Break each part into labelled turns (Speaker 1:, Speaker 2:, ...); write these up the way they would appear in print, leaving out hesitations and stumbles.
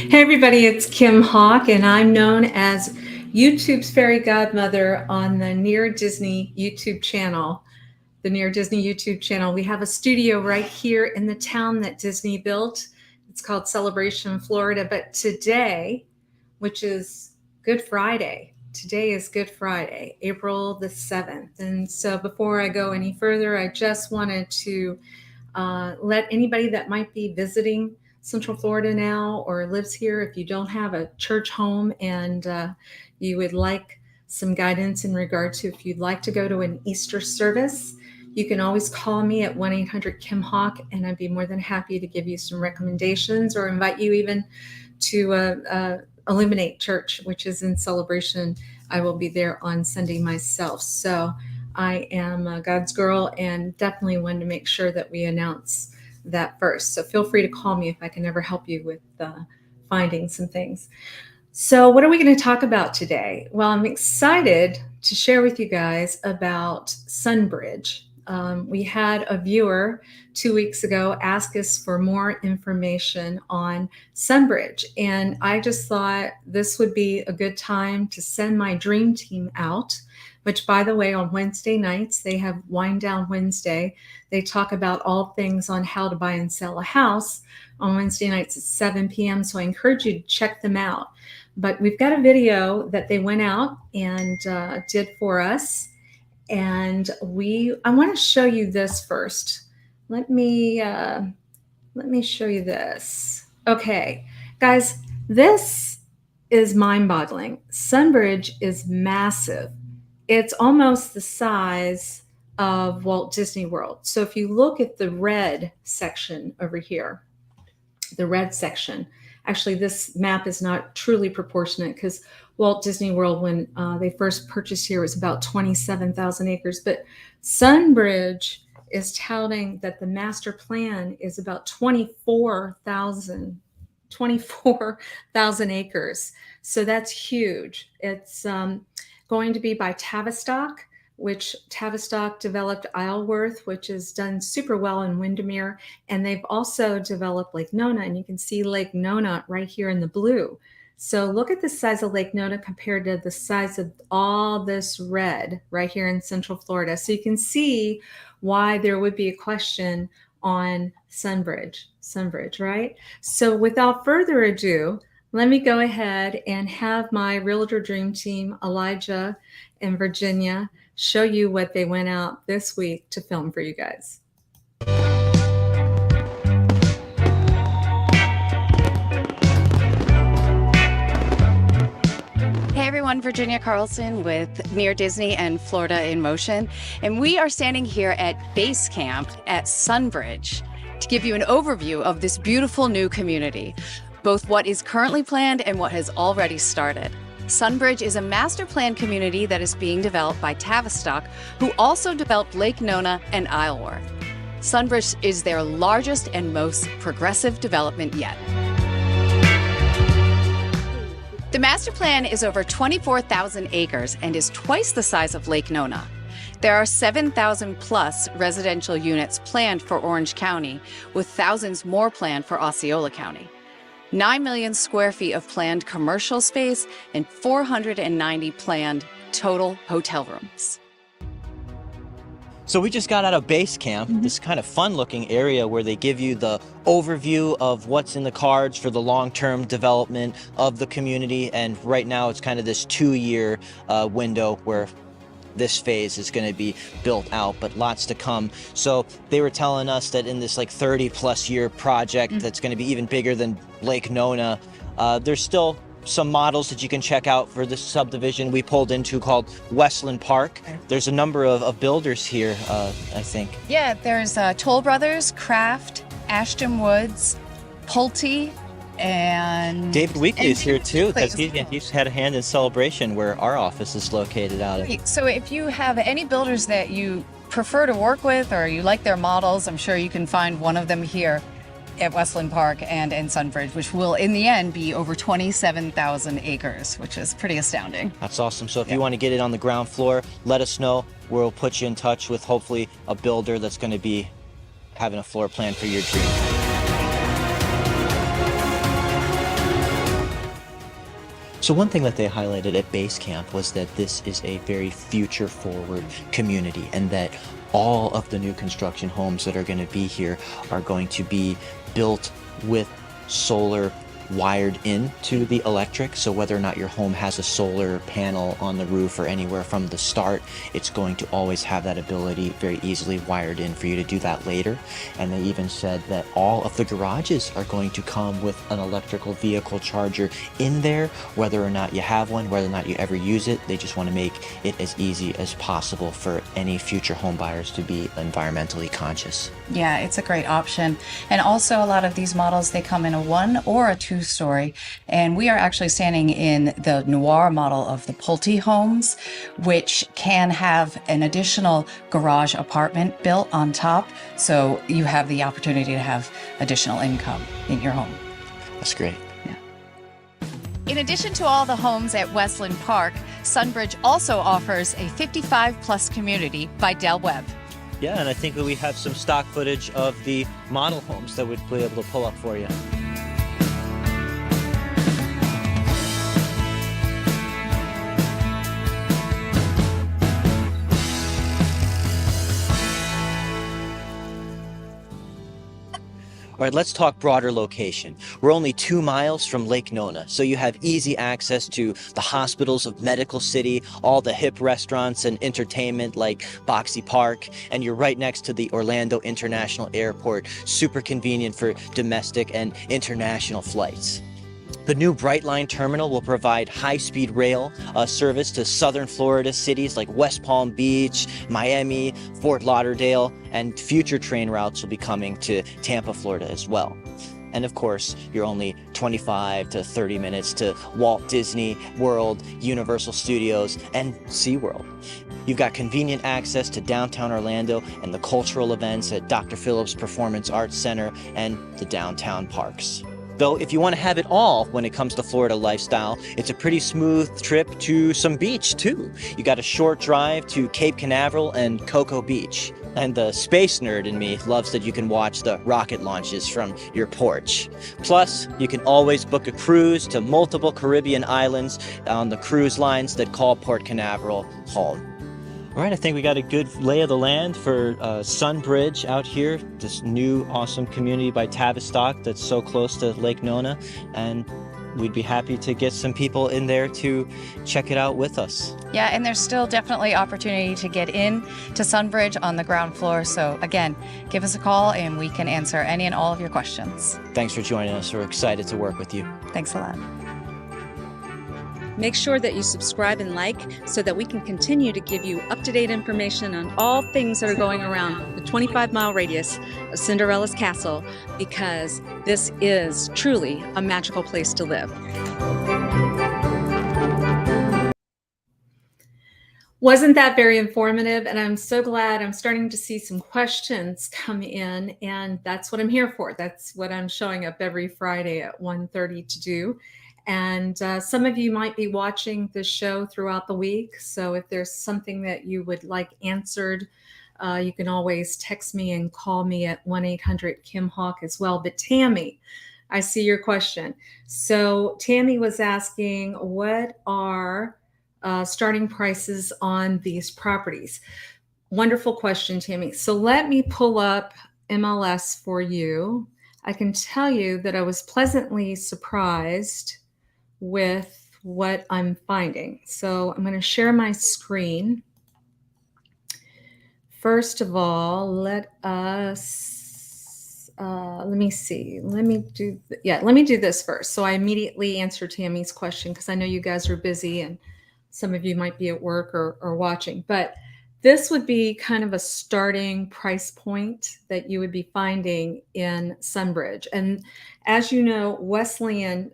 Speaker 1: Hey everybody, it's Kim Hawk, and I'm known as YouTube's fairy godmother on the Near Disney YouTube channel. The Near Disney YouTube channel. We have a studio right here in the town that Disney built. It's called Celebration Florida. But today, which is Good Friday, today is Good Friday, April the 7th. And so before I go any further, I just wanted to let anybody that might be visiting Central Florida now or lives here, if you don't have a church home and you would like some guidance in regard to if you'd like to go to an Easter service, you can always call me at 1-800-KIM-HAWK, and I'd be more than happy to give you some recommendations or invite you even to Illuminate Church, which is in Celebration. I will be there on Sunday myself. So I am God's girl, and definitely wanted to make sure that we announce that first. So feel free to call me if I can ever help you with finding some things. So what are we going to talk about today? Well, I'm excited to share with you guys about Sunbridge. We had a viewer 2 weeks ago ask us for more information on Sunbridge, and I just thought this would be a good time to send my dream team out, which, by the way, on Wednesday nights, they have Wind Down Wednesday. They talk about all things on how to buy and sell a house on Wednesday nights at 7 p.m., so I encourage you to check them out. But we've got a video that they went out and did for us. And I want to show you this first. Let me show you this. Okay, guys, this is mind-boggling. Sunbridge is massive. It's almost the size of Walt Disney World. So if you look at the red section over here, the red section, actually this map is not truly proportionate because Walt Disney World, when they first purchased here, was about 27,000 acres. But Sunbridge is touting that the master plan is about 24,000 acres. So that's huge. It's going to be by Tavistock, which Tavistock developed Isleworth, which has done super well in Windermere. And they've also developed Lake Nona, and you can see Lake Nona right here in the blue. So look at the size of Lake Nona compared to the size of all this red right here in Central Florida. So you can see why there would be a question on Sunbridge, right? So without further ado, let me go ahead and have my Realtor Dream Team, Elijah and Virginia, show you what they went out this week to film for you guys.
Speaker 2: Hey everyone, Virginia Carlson with Near Disney and Florida in Motion. And we are standing here at base camp at Sunbridge to give you an overview of this beautiful new community, both what is currently planned and what has already started. Sunbridge is a master plan community that is being developed by Tavistock, who also developed Lake Nona and Isleworth. Sunbridge is their largest and most progressive development yet. The master plan is over 24,000 acres and is twice the size of Lake Nona. There are 7,000 plus residential units planned for Orange County, with thousands more planned for Osceola County. 9 million square feet of planned commercial space and 490 planned total hotel rooms.
Speaker 3: So we just got out of base camp, this kind of fun-looking area where they give you the overview of what's in the cards for the long-term development of the community. And right now it's kind of this 2-year window where this phase is going to be built out, but lots to come. So they were telling us that in this like 30+ year project that's going to be even bigger than Lake Nona, there's still some models that you can check out for this subdivision we pulled into called Westland Park. There's a number of builders here, I think.
Speaker 2: Yeah, there's Toll Brothers, Kraft, Ashton Woods, Pulte, and
Speaker 3: David Weekley is here too, because he's had a hand in Celebration, where our office is located out of.
Speaker 2: So if you have any builders that you prefer to work with or you like their models, I'm sure you can find one of them here at Westland Park and in Sunbridge, which will in the end be over 27,000 acres, which is pretty astounding.
Speaker 3: That's awesome. So if you want to get it on the ground floor, let us know. We'll put you in touch with hopefully a builder that's going to be having a floor plan for your dream. So one thing that they highlighted at base camp was that this is a very future forward community, and that all of the new construction homes that are going to be here are going to be built with solar wired into the electric. So whether or not your home has a solar panel on the roof or anywhere from the start, it's going to always have that ability very easily wired in for you to do that later. And they even said that all of the garages are going to come with an electrical vehicle charger in there, whether or not you have one, whether or not you ever use it. They just want to make it as easy as possible for any future home buyers to be environmentally conscious.
Speaker 2: Yeah, it's a great option. And also a lot of these models, they come in a 1 or a 2-story. And we are actually standing in the noir model of the Pulte homes, which can have an additional garage apartment built on top. So you have the opportunity to have additional income in your home.
Speaker 3: That's great.
Speaker 2: In addition to all the homes at Westland Park, Sunbridge also offers a 55-plus community by Del Webb.
Speaker 3: Yeah, and I think that we have some stock footage of the model homes that we'd be able to pull up for you. All right, let's talk broader location. We're only 2 miles from Lake Nona, so you have easy access to the hospitals of Medical City, all the hip restaurants and entertainment like Boxy Park, and you're right next to the Orlando International Airport, super convenient for domestic and international flights. The new Brightline terminal will provide high-speed rail service to southern Florida cities like West Palm Beach, Miami, Fort Lauderdale, and future train routes will be coming to Tampa, Florida as well. And of course, you're only 25 to 30 minutes to Walt Disney World, Universal Studios, and SeaWorld. You've got convenient access to downtown Orlando and the cultural events at Dr. Phillips Performance Arts Center and the downtown parks. Though if you want to have it all when it comes to Florida lifestyle, it's a pretty smooth trip to some beach too. You got a short drive to Cape Canaveral and Cocoa Beach. And the space nerd in me loves that you can watch the rocket launches from your porch. Plus, you can always book a cruise to multiple Caribbean islands on the cruise lines that call Port Canaveral home. All right, I think we got a good lay of the land for Sunbridge out here, this new awesome community by Tavistock that's so close to Lake Nona, and we'd be happy to get some people in there to check it out with us.
Speaker 2: Yeah, and there's still definitely opportunity to get in to Sunbridge on the ground floor. So again, give us a call and we can answer any and all of your questions.
Speaker 3: Thanks for joining us. We're excited to work with you.
Speaker 2: Thanks a lot.
Speaker 4: Make sure that you subscribe and like so that we can continue to give you up-to-date information on all things that are going around the 25-mile radius of Cinderella's Castle, because this is truly a magical place to live.
Speaker 1: Wasn't that very informative? And I'm so glad I'm starting to see some questions come in, and that's what I'm here for. That's what I'm showing up every Friday at 1:30 to do. And some of you might be watching this show throughout the week. So if there's something that you would like answered, you can always text me and call me at 1-800-KIM-HAWK as well. But Tammy, I see your question. So Tammy was asking, what are starting prices on these properties? Wonderful question, Tammy. So let me pull up MLS for you. I can tell you that I was pleasantly surprised with what I'm finding. So I'm going to share my screen. First of all, let me see. Let me do this first. So I immediately answer Tammy's question because I know you guys are busy and some of you might be at work or watching. But this would be kind of a starting price point that you would be finding in Sunbridge. And as you know, Westland,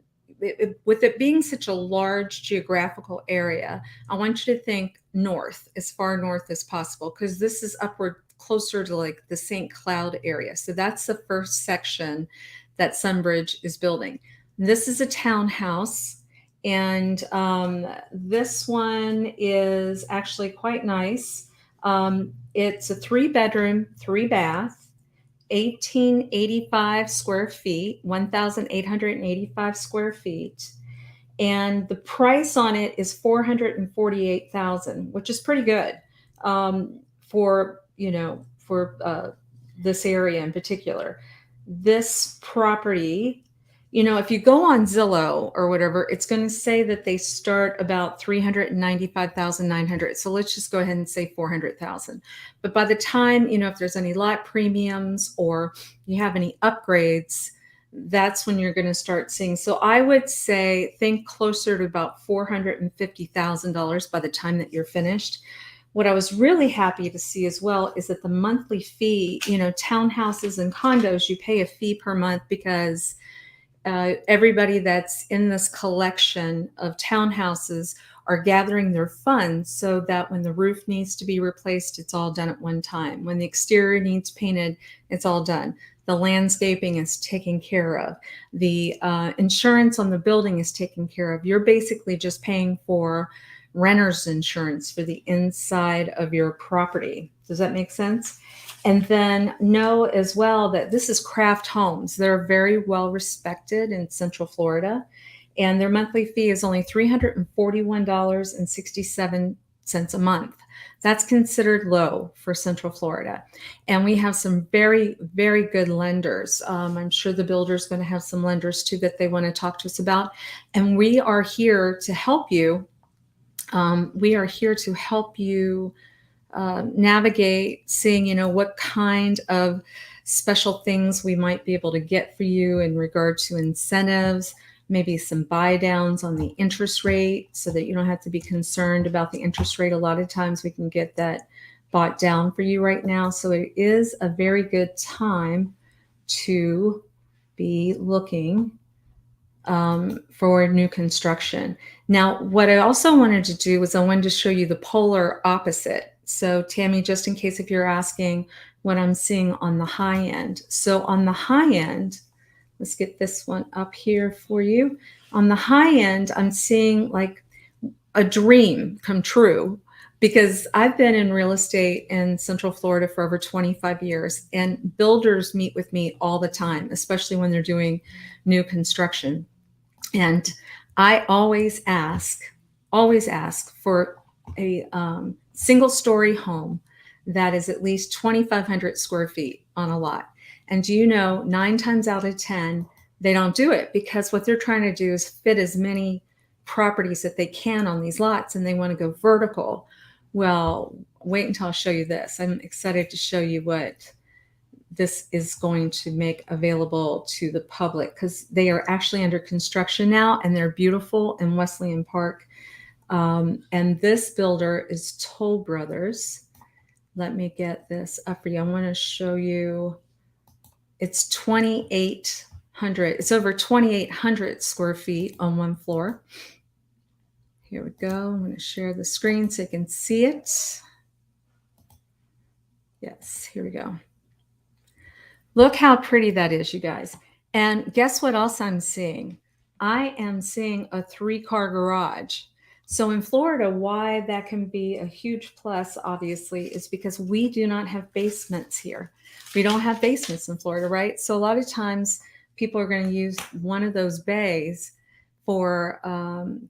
Speaker 1: with it being such a large geographical area, I want you to think north, as far north as possible, because this is upward closer to like the St. Cloud area. So that's the first section that Sunbridge is building. This is a townhouse, and this one is actually quite nice. It's a 3-bedroom, 3-bath. 1,885 square feet, 1,885 square feet. and the price on it is $448,000, which is pretty good for this area in particular. This property, if you go on Zillow or whatever, it's going to say that they start about 395,900. So let's just go ahead and say 400,000. But by the time, if there's any lot premiums or you have any upgrades, that's when you're going to start seeing. So I would say think closer to about $450,000 by the time that you're finished. What I was really happy to see as well is that the monthly fee, townhouses and condos, you pay a fee per month because everybody that's in this collection of townhouses are gathering their funds so that when the roof needs to be replaced, it's all done at one time. When the exterior needs painted, it's all done. The landscaping is taken care of. The insurance on the building is taken care of. You're basically just paying for renter's insurance for the inside of your property. Does that make sense? And then know as well that this is craft homes. They're very well respected in Central Florida, and their monthly fee is only $341.67 a month. That's considered low for Central Florida. And we have some very, very good lenders. I'm sure the builder is going to have some lenders too that they want to talk to us about. And we are here to help you. Navigate, seeing, what kind of special things we might be able to get for you in regard to incentives, maybe some buy downs on the interest rate so that you don't have to be concerned about the interest rate. A lot of times we can get that bought down for you right now. So it is a very good time to be looking for new construction. Now, what I also wanted to do was I wanted to show you the polar opposite. So Tammy, just in case if you're asking what I'm seeing on the high end. So on the high end, let's get this one up here for you. On the high end, I'm seeing like a dream come true, because I've been in real estate in Central Florida for over 25 years, and builders meet with me all the time, especially when they're doing new construction. And I always ask for a single story home that is at least 2,500 square feet on a lot. And do you know, 9 times out of 10, they don't do it, because what they're trying to do is fit as many properties that they can on these lots, and they want to go vertical. Well, wait until I show you this. I'm excited to show you what this is going to make available to the public, because they are actually under construction now, and they're beautiful in Wesleyan Park. And this builder is Toll Brothers. Let me get this up for you. I want to show you. It's 2,800. It's over 2,800 square feet on one floor. Here we go. I'm going to share the screen so you can see it. Yes, here we go. Look how pretty that is, you guys. And guess what else I'm seeing? I am seeing a 3-car garage. So in Florida, why that can be a huge plus, obviously, is because we do not have basements here. We don't have basements in Florida, right? So a lot of times people are going to use one of those bays for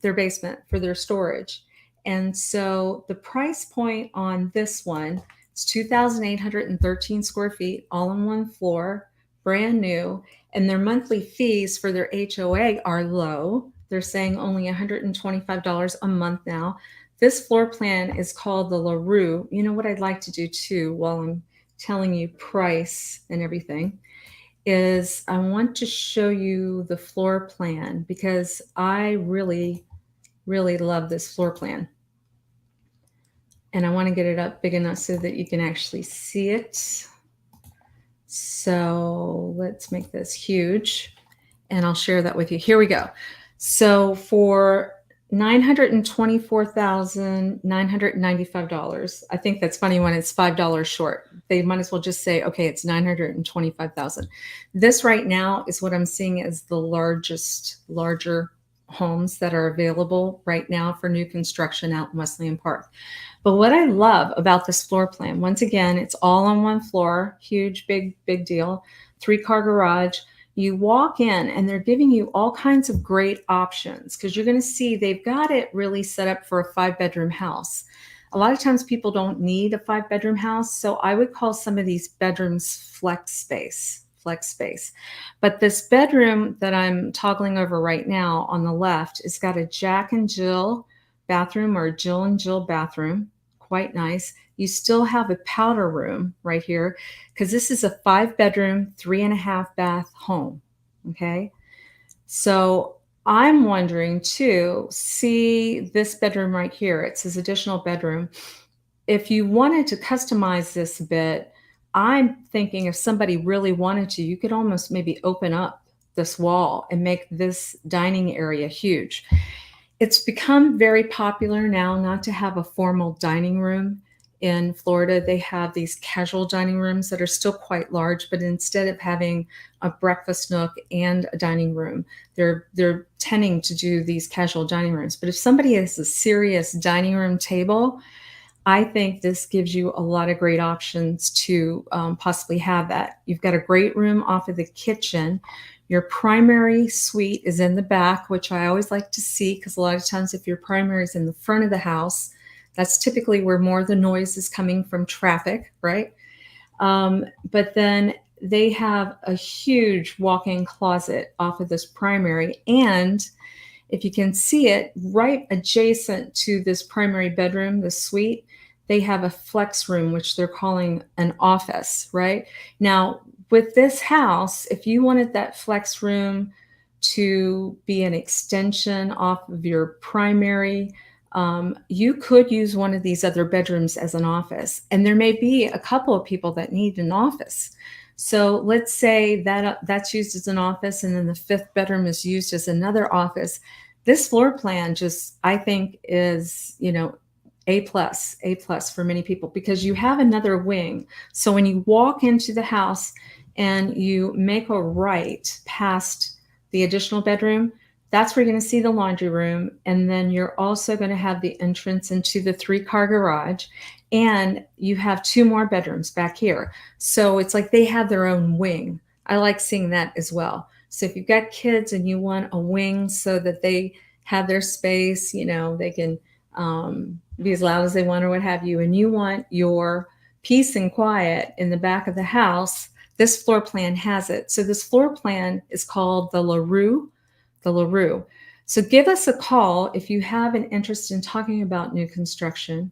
Speaker 1: their basement, for their storage. And so the price point on this one, it's 2,813 square feet, all on one floor, brand new. And their monthly fees for their HOA are low. They're saying only $125 a month now. This floor plan is called the LaRue. You know what I'd like to do too, while I'm telling you price and everything, is I want to show you the floor plan, because I really, really love this floor plan. And I want to get it up big enough so that you can actually see it. So let's make this huge, and I'll share that with you. Here we go. So for $924,995, I think that's funny when it's $5 short. They might as well just say, okay, it's $925,000. This right now is what I'm seeing as the larger homes that are available right now for new construction out in Wesleyan Park. But what I love about this floor plan, once again, it's all on one floor, huge, big deal, 3-car garage. you walk in and they're giving you all kinds of great options, because you're going to see they've got it really set up for a 5-bedroom house. A lot of times people don't need a 5-bedroom house, so I would call some of these bedrooms flex space. But this bedroom that I'm toggling over right now on the left, it's got a Jack and Jill bathroom, or a Jill and Jill bathroom. Quite nice. You still have a powder room right here, because this is a 5-bedroom, 3.5-bath home. Okay. So I'm wondering too, see this bedroom right here. It says additional bedroom. If you wanted to customize this a bit, I'm thinking if somebody really wanted to, you could almost maybe open up this wall and make this dining area huge. It's become very popular now not to have a formal dining room. In Florida, they have these casual dining rooms that are still quite large, but instead of having a breakfast nook and a dining room, they're tending to do these casual dining rooms. But if somebody has a serious dining room table, I think this gives you a lot of great options to possibly have that. You've got a great room off of the kitchen. Your primary suite is in the back, which I always like to see, because a lot of times if your primary is in the front of the house, that's typically where more of the noise is coming from traffic, right? But then they have a huge walk-in closet off of this primary. And if you can see it, right adjacent to this primary bedroom, the suite, they have a flex room, which they're calling an office, right? Now, with this house, if you wanted that flex room to be an extension off of your primary, you could use one of these other bedrooms as an office. And there may be a couple of people that need an office. So let's say that that's used as an office, and then the 5th bedroom is used as another office. This floor plan just, I think, is, A plus for many people, because you have another wing. So when you walk into the house and you make a right past the additional bedroom, that's where you're going to see the laundry room. And then you're also going to have the entrance into the 3-car garage. And you have 2 more bedrooms back here. So it's like they have their own wing. I like seeing that as well. So if you've got kids and you want a wing so that they have their space, they can be as loud as they want or what have you, and you want your peace and quiet in the back of the house, this floor plan has it. So this floor plan is called the LaRue. So give us a call if you have an interest in talking about new construction.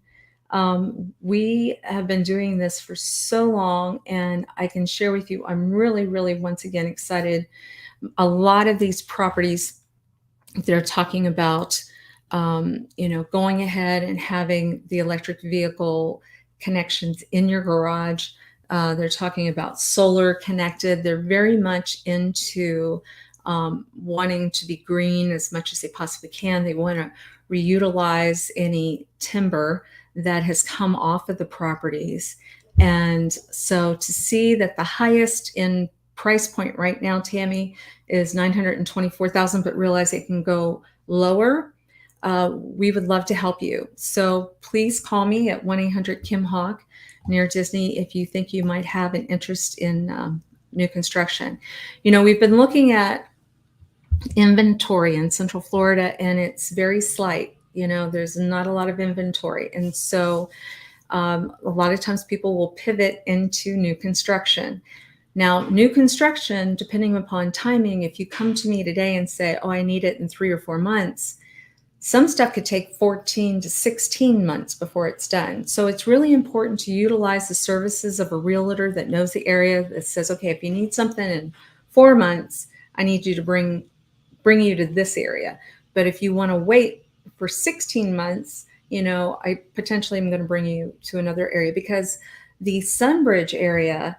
Speaker 1: We have been doing this for so long, and I can share with you, I'm really, really, once again, excited. A lot of these properties, they're talking about going ahead and having the electric vehicle connections in your garage. They're talking about solar connected. They're very much into wanting to be green as much as they possibly can. They want to reutilize any timber that has come off of the properties. And so to see that the highest in price point right now, Tammy, is $924,000, but realize it can go lower. We would love to help you. So please call me at 1-800-KIM-HAWK near Disney if you think you might have an interest in new construction. We've been looking at inventory in Central Florida, and it's very slight. There's not a lot of inventory. And so a lot of times people will pivot into new construction. Now, new construction, depending upon timing, if you come to me today and say, I need it in 3 or 4 months, some stuff could take 14 to 16 months before it's done. So it's really important to utilize the services of a realtor that knows the area, that says, okay, if you need something in 4 months, I need you to bring you to this area. But if you want to wait for 16 months, I potentially am going to bring you to another area, because the Sunbridge area,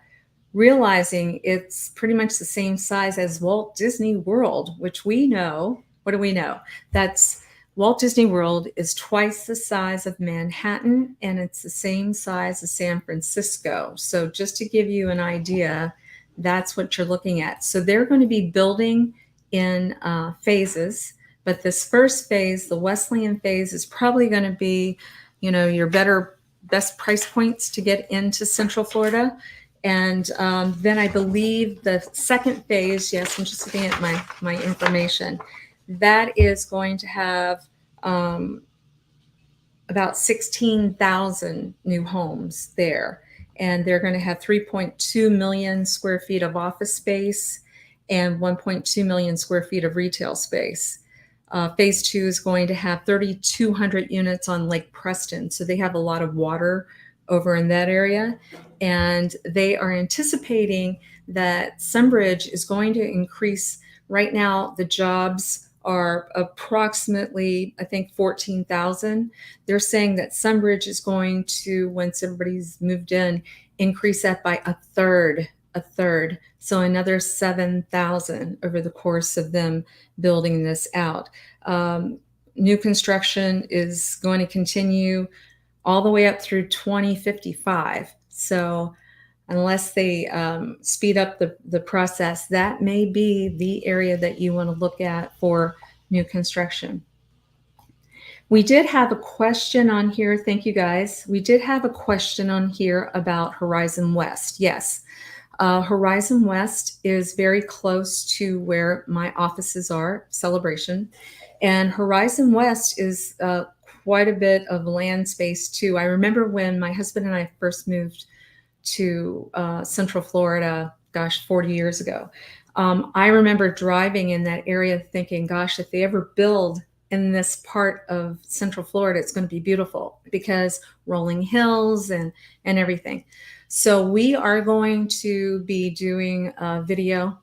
Speaker 1: realizing it's pretty much the same size as Walt Disney World, which we know, what do we know? Walt Disney World is twice the size of Manhattan, and it's the same size as San Francisco. So just to give you an idea, that's what you're looking at. So they're going to be building in phases, but this first phase, the Wesleyan phase, is probably going to be, your best price points to get into Central Florida. And then I believe the second phase, yes, I'm just looking at my information, that is going to have about 16,000 new homes there. And they're going to have 3.2 million square feet of office space and 1.2 million square feet of retail space. Phase 2 is going to have 3,200 units on Lake Preston. So they have a lot of water over in that area. And they are anticipating that Sunbridge is going to increase. Right now, the jobs are approximately, I think, 14,000. They're saying that Sunbridge is going to, once everybody's moved in, increase that by a third. So another 7,000 over the course of them building this out. New construction is going to continue all the way up through 2055. So unless they speed up the process, that may be the area that you want to look at for new construction. We did have a question on here. Thank you, guys. We did have a question on here about Horizon West. Yes, Horizon West is very close to where my offices are, Celebration. And Horizon West is quite a bit of land space, too. I remember when my husband and I first moved to Central Florida, gosh, 40 years ago. I remember driving in that area thinking, gosh, if they ever build in this part of Central Florida, it's going to be beautiful because rolling hills and everything. So we are going to be doing a video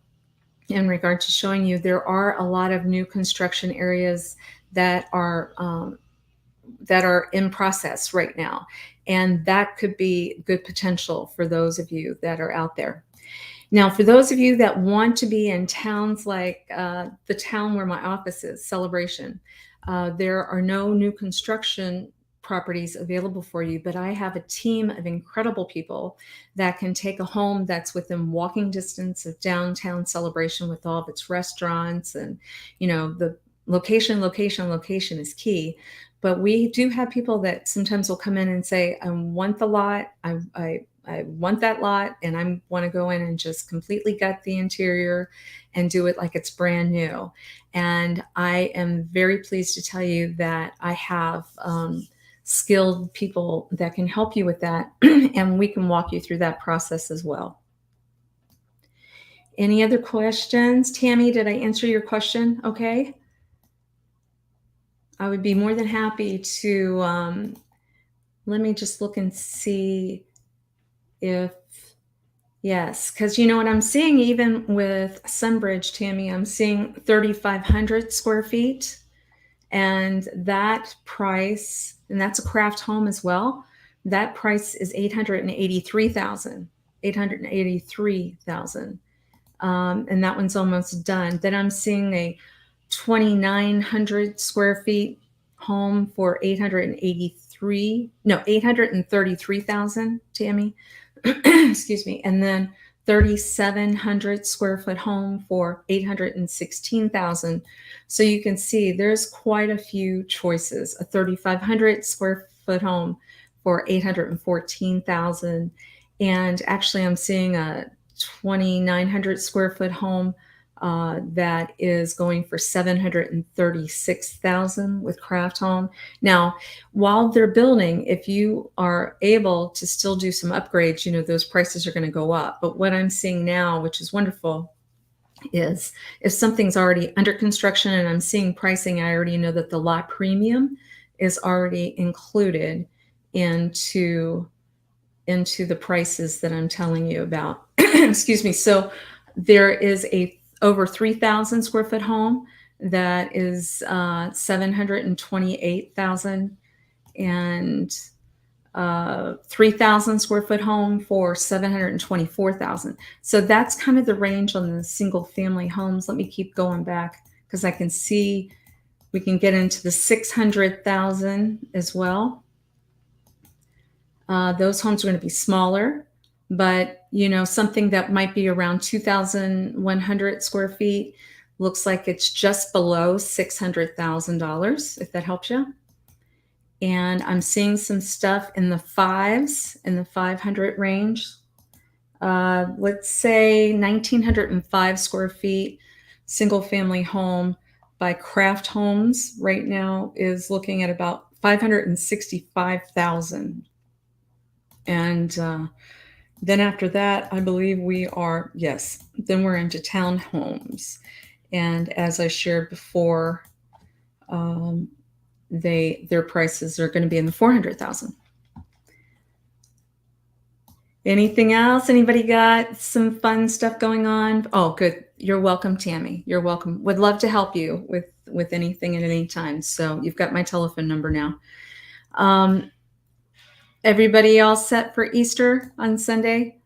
Speaker 1: in regard to showing you there are a lot of new construction areas that are in process right now. And that could be good potential for those of you that are out there. Now, for those of you that want to be in towns like the town where my office is, Celebration, there are no new construction properties available for you, but I have a team of incredible people that can take a home that's within walking distance of downtown Celebration with all of its restaurants. And, you know, the location is key. But we do have people that sometimes will come in and say, I want the lot. I want that lot, and I want to go in and just completely gut the interior and do it like it's brand new. And I am very pleased to tell you that I have skilled people that can help you with that, and we can walk you through that process as well. Any other questions? Tammy, did I answer your question? Okay. I would be more than happy to, let me just look and see if, yes, because you know what I'm seeing, even with Sunbridge, Tammy, I'm seeing 3,500 square feet. And that price, and that's a craft home as well, that price is $883,000. And that one's almost done. Then I'm seeing a 2,900 square feet home for 833,000, Tammy. Excuse me. And then 3,700 square foot home for 816,000. So you can see there's quite a few choices. A 3,500 square foot home for 814,000. And actually I'm seeing a 2,900 square foot home that is going for 736,000 with craft home. Now, while they're building, if you are able to still do some upgrades, you know, those prices are going to go up. But what I'm seeing now, which is wonderful, is if something's already under construction and I'm seeing pricing, I already know that the lot premium is already included into the prices that I'm telling you about. Excuse me. So there is a over 3,000 square foot home that is 728,000, and 3,000 square foot home for 724,000. So that's kind of the range on the single family homes. Let me keep going back because I can see we can get into the 600,000 as well. Those homes are going to be smaller, but you know, something that might be around 2,100 square feet looks like it's just below $600,000, if that helps you. And I'm seeing some stuff in the fives, in the 500 range. let's say 1,905 square feet, single family home by Kraft Homes right now is looking at about 565,000. And then after that, I believe then we're into townhomes. And as I shared before, their prices are going to be in the 400,000. Anything else? Anybody got some fun stuff going on? Oh, good. You're welcome, Tammy. You're welcome. Would love to help you with anything at any time. So you've got my telephone number now. Everybody all set for Easter on Sunday?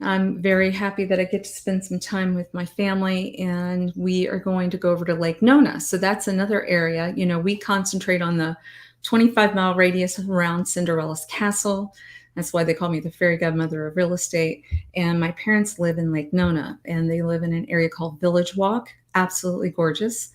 Speaker 1: I'm very happy that I get to spend some time with my family, and we are going to go over to Lake Nona. So that's another area. You know, we concentrate on the 25-mile radius around Cinderella's castle. That's why they call me the fairy godmother of real estate. And my parents live in Lake Nona, and they live in an area called Village Walk. Absolutely gorgeous.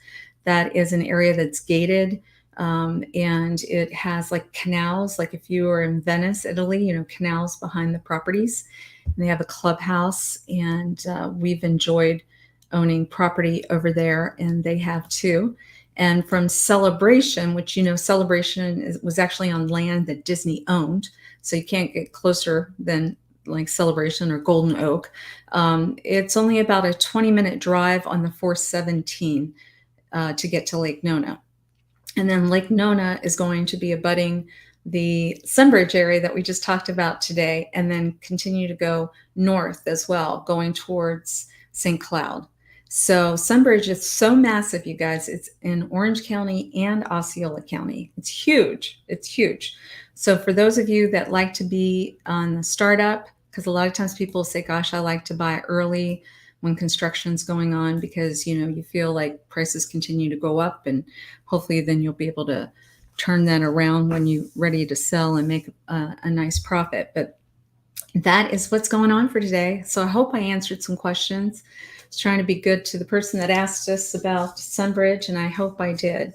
Speaker 1: That is an area that's gated. And it has like canals, like if you were in Venice, Italy, you know, canals behind the properties. And they have a clubhouse, and we've enjoyed owning property over there, and they have too. And from Celebration, which, you know, Celebration was actually on land that Disney owned, so you can't get closer than like Celebration or Golden Oak. It's only about a 20-minute drive on the 417 to get to Lake Nona. And then Lake Nona is going to be abutting the Sunbridge area that we just talked about today, and then continue to go north as well, going towards St. Cloud. So Sunbridge is so massive, you guys. It's in Orange County and Osceola County. It's huge. It's huge. So for those of you that like to be on the startup, because a lot of times people say, gosh, I like to buy early when construction's going on, because, you know, you feel like prices continue to go up, and hopefully then you'll be able to turn that around when you're ready to sell and make a nice profit. But that is what's going on for today. So I hope I answered some questions. I was trying to be good to the person that asked us about Sunbridge, and I hope I did.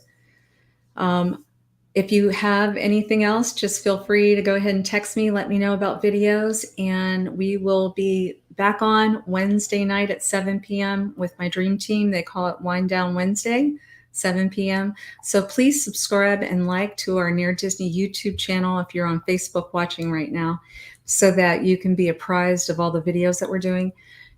Speaker 1: If you have anything else, just feel free to go ahead and text me. Let me know about videos, and we will be back on Wednesday night at 7 p.m. with my dream team. They call it Wind Down Wednesday, 7 p.m. So please subscribe and like to our Near Disney YouTube channel if you're on Facebook watching right now, so that you can be apprised of all the videos that we're doing.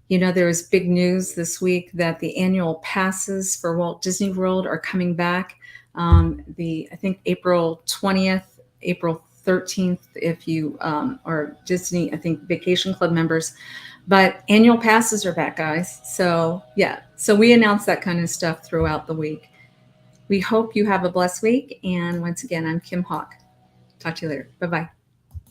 Speaker 1: You know, there was big news this week that the annual passes for Walt Disney World are coming back. I think April 20th, April 13th, if you are Disney, I think Vacation Club members. But annual passes are back, guys. So yeah, so we announce that kind of stuff throughout the week. We hope you have a blessed week. And once again, I'm Kim Hawk. Talk to you later. Bye-bye.